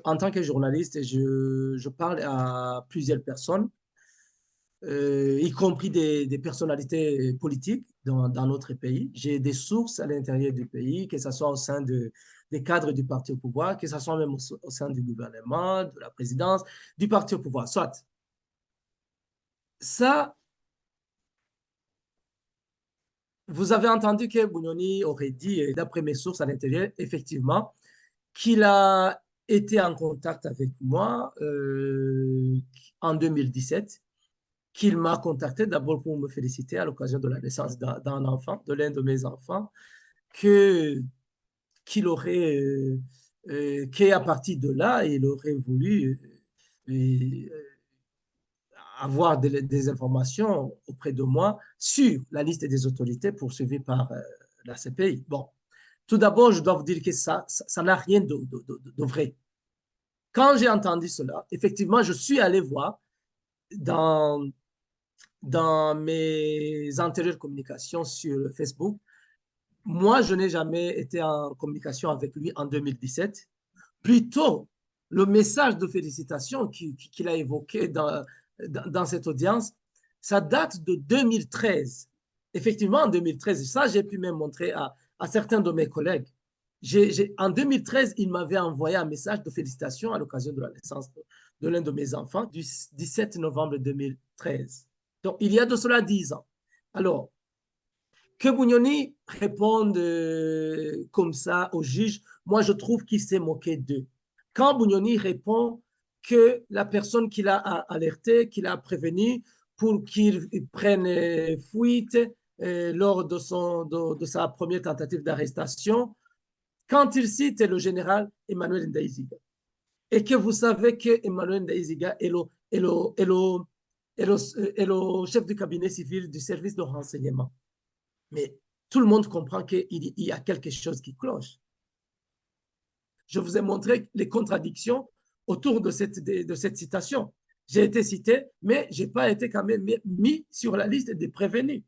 en tant que journaliste, je parle à plusieurs personnes, y compris des personnalités politiques dans notre pays. J'ai des sources à l'intérieur du pays, que ce soit au sein des cadres du parti au pouvoir, que ce soit même au sein du gouvernement, de la présidence, du parti au pouvoir. Soit ça, vous avez entendu que Bunyoni aurait dit, d'après mes sources à l'intérieur, effectivement, qu'il a été en contact avec moi en 2017, qu'il m'a contacté d'abord pour me féliciter à l'occasion de la naissance d'un enfant, de l'un de mes enfants, que qu'il aurait, qu'à partir de là, il aurait voulu avoir des informations auprès de moi sur la liste des autorités poursuivies par la CPI. Bon, tout d'abord, je dois vous dire que ça n'a rien de vrai. Quand j'ai entendu cela, effectivement, je suis allé voir dans, dans mes antérieures communications sur Facebook. Moi, je n'ai jamais été en communication avec lui en 2017. Plutôt, le message de félicitations qu'il a évoqué dans cette audience, ça date de 2013. Effectivement, en 2013, ça, j'ai pu même montrer à certains de mes collègues. En 2013, il m'avait envoyé un message de félicitations à l'occasion de la naissance de l'un de mes enfants du 17 novembre 2013. Donc, il y a de cela 10 ans. Alors, que Bunyoni réponde comme ça au juge, moi je trouve qu'il s'est moqué d'eux. Quand Bunyoni répond que la personne qu'il a alertée, qu'il a prévenue pour qu'il prenne fuite lors de sa première tentative d'arrestation, quand il cite le général Emmanuel Ndaïziga, et que vous savez que Emmanuel Ndaïziga est le chef du cabinet civil du service de renseignement, mais tout le monde comprend qu'il y a quelque chose qui cloche. Je vous ai montré les contradictions autour de cette citation. J'ai été cité, mais je n'ai pas été quand même mis sur la liste des prévenus.